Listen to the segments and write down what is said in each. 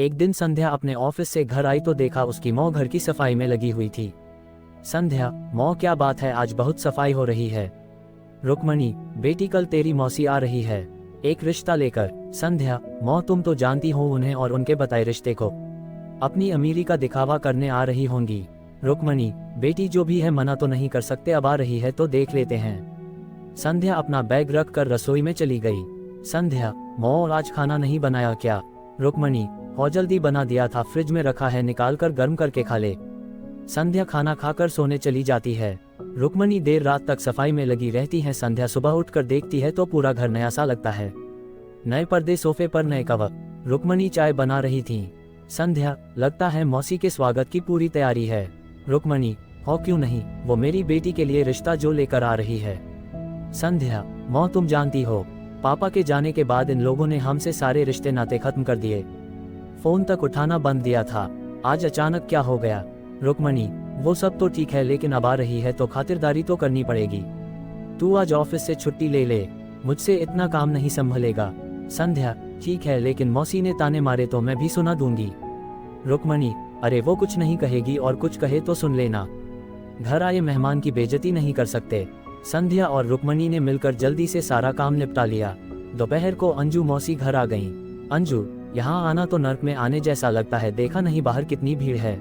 एक दिन संध्या अपने ऑफिस से घर आई तो देखा उसकी माँ घर की सफाई में लगी हुई थी। संध्या, माँ क्या बात है, आज बहुत सफाई हो रही है। रुक्मणी, बेटी कल तेरी मौसी आ रही है एक रिश्ता लेकर। संध्या, माँ तुम तो जानती हो उन्हें और उनके बताए रिश्ते को, अपनी अमीरी का दिखावा करने आ रही होंगी। रुक्मणी, बेटी जो भी है मना तो नहीं कर सकते, अब आ रही है तो देख लेते हैं। संध्या अपना बैग रख कर रसोई में चली गई। संध्या, माँ आज खाना नहीं बनाया क्या? रुक्मणी, और जल्दी बना दिया था, फ्रिज में रखा है, निकाल कर गर्म करके खा ले। संध्या खाना खाकर सोने चली जाती है। रुक्मणी देर रात तक सफाई में लगी रहती है। संध्या सुबह उठकर देखती है तो पूरा घर नया सा लगता है। नए पर्दे, सोफे पर नए कवर। रुक्मणी चाय बना रही थी। संध्या, लगता है मौसी के स्वागत की पूरी तैयारी है। रुक्मणी, हो क्यों नहीं, वो मेरी बेटी के लिए रिश्ता जो लेकर आ रही है। संध्या, माँ तुम जानती हो पापा के जाने के बाद इन लोगों ने हमसे सारे रिश्ते नाते खत्म कर दिए, फोन तक उठाना बंद दिया था, आज अचानक क्या हो गया? रुक्मणी, वो सब तो ठीक है लेकिन अब आ रही है तो खातिरदारी तो करनी पड़ेगी। तू आज ऑफिस से छुट्टी ले ले, मुझसे इतना काम नहीं संभलेगा। संध्या, ठीक है लेकिन मौसी ने ताने मारे तो मैं भी सुना दूंगी। रुक्मणी, अरे वो कुछ नहीं कहेगी और कुछ कहे तो सुन लेना, घर आए मेहमान की बेइज्जती नहीं कर सकते। संध्या और रुक्मणी ने मिलकर जल्दी से सारा काम निपटा लिया। दोपहर को अंजू मौसी घर आ गईं। अंजू, यहाँ आना तो नर्क में आने जैसा लगता है, देखा नहीं बाहर कितनी भीड़ है,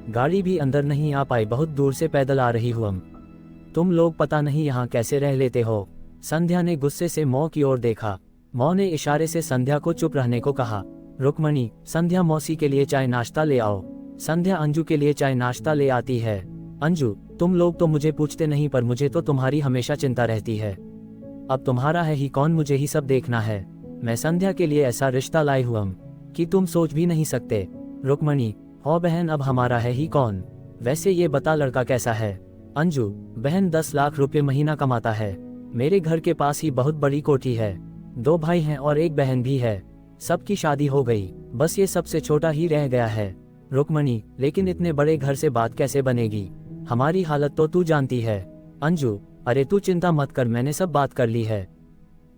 गाड़ी भी अंदर नहीं आ पाई, बहुत दूर से पैदल आ रही हूँ। तुम लोग पता नहीं यहाँ कैसे रह लेते हो। संध्या ने गुस्से से मौ की ओर देखा। मौ ने इशारे से संध्या को चुप रहने को कहा। रुक्मणी, संध्या मौसी के लिए चाय नाश्ता ले आओ। संध्या अंजू के लिए चाय नाश्ता ले आती है। अंजू, तुम लोग तो मुझे पूछते नहीं पर मुझे तो तुम्हारी हमेशा चिंता रहती है। अब तुम्हारा है ही कौन, मुझे ही सब देखना है। मैं संध्या के लिए ऐसा रिश्ता लाई हूँ कि तुम सोच भी नहीं सकते। रुक्मणी, हो बहन, अब हमारा है ही कौन? वैसे ये बता लड़का कैसा है? अंजू, बहन 10 लाख रुपए महीना कमाता है, मेरे घर के पास ही बहुत बड़ी कोठी है, 2 भाई हैं और 1 बहन भी है, सबकी शादी हो गई, बस ये सबसे छोटा ही रह गया है। रुक्मणी, लेकिन इतने बड़े घर से बात कैसे बनेगी, हमारी हालत तो तू जानती है। अंजू, अरे तू चिंता मत कर, मैंने सब बात कर ली है,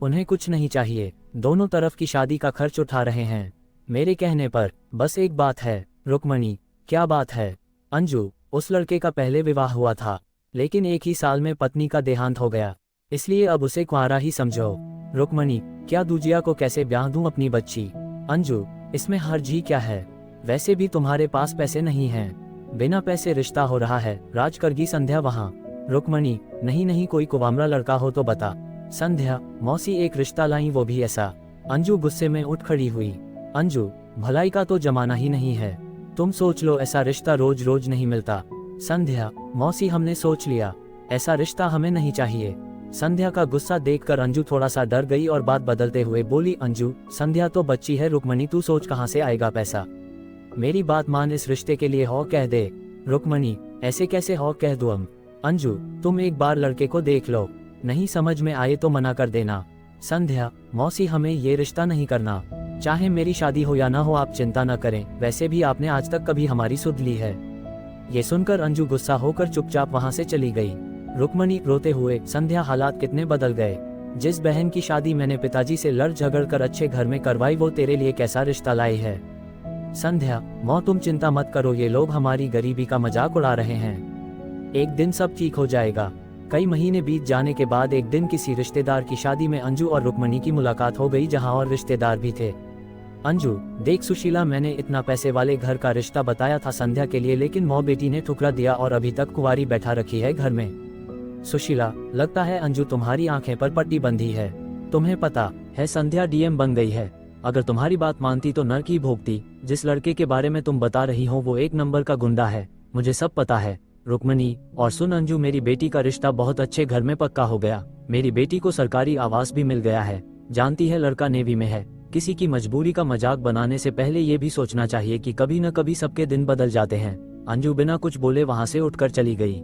उन्हें कुछ नहीं चाहिए, दोनों तरफ की शादी का खर्च उठा रहे हैं मेरे कहने पर। बस एक बात है। रुक्मणी, क्या बात है? अंजू, उस लड़के का पहले विवाह हुआ था लेकिन 1 ही साल में पत्नी का देहांत हो गया, इसलिए अब उसे कुंवारा ही समझो। रुक्मणी, क्या दूजिया को कैसे ब्याह दूं अपनी बच्ची? अंजू, इसमें हर्ज ही क्या है, वैसे भी तुम्हारे पास पैसे नहीं हैं, बिना पैसे रिश्ता हो रहा है, राज करगी संध्या वहाँ। रुक्मणी, नहीं नहीं, कोई कुवामरा लड़का हो तो बता। संध्या, मौसी एक रिश्ता लाई, वो भी ऐसा। अंजू गुस्से में उठ खड़ी हुई। अंजू, भलाई का तो जमाना ही नहीं है, तुम सोच लो, ऐसा रिश्ता रोज रोज नहीं मिलता। संध्या, मौसी हमने सोच लिया, ऐसा रिश्ता हमें नहीं चाहिए। संध्या का गुस्सा देखकर अंजू थोड़ा सा डर गई और बात बदलते हुए बोली, अंजू, संध्या तो बच्ची है, रुक्मणी तू सोच कहाँ से आएगा पैसा, मेरी बात मान, इस रिश्ते के लिए हो कह दे। रुक्मणी, ऐसे कैसे हो कह दूं? अंजू, तुम एक बार लड़के को देख लो, नहीं समझ में आए तो मना कर देना। संध्या, मौसी हमें ये रिश्ता नहीं करना, चाहे मेरी शादी हो या ना हो आप चिंता न करें, वैसे भी आपने आज तक कभी हमारी सुध ली है। ये सुनकर अंजू गुस्सा होकर चुपचाप वहां से चली गई। रुक्मणी रोते हुए, संध्या हालात कितने बदल गए, जिस बहन की शादी मैंने पिताजी से लड़ झगड़ कर अच्छे घर में करवाई वो तेरे लिए कैसा रिश्ता लाई है। संध्या, मौ तुम चिंता मत करो, ये लोग हमारी गरीबी का मजाक उड़ा रहे हैं, एक दिन सब ठीक हो जाएगा। कई महीने बीत जाने के बाद एक दिन किसी रिश्तेदार की शादी में अंजू और रुक्मणी की मुलाकात हो गई, जहां और रिश्तेदार भी थे। अंजू, देख सुशीला, मैंने इतना पैसे वाले घर का रिश्ता बताया था संध्या के लिए, लेकिन मौ बेटी ने ठुकरा दिया और अभी तक कुंवारी बैठा रखी है घर में। सुशीला, लगता है अंजू तुम्हारी आंखें पर पट्टी बंधी है, तुम्हें पता है संध्या डीएम बन गई है, अगर तुम्हारी बात मानती तो नरक ही भोगती। जिस लड़के के बारे में तुम बता रही हो वो 1 नंबर का गुंडा है, मुझे सब पता है। रुक्मणी, और सुन अंजू, मेरी बेटी का रिश्ता बहुत अच्छे घर में पक्का हो गया, मेरी बेटी को सरकारी आवास भी मिल गया है, जानती है लड़का नेवी में है, किसी की मजबूरी का मजाक बनाने से पहले ये भी सोचना चाहिए कि कभी न कभी सबके दिन बदल जाते हैं। अंजू बिना कुछ बोले वहां से उठकर चली गई।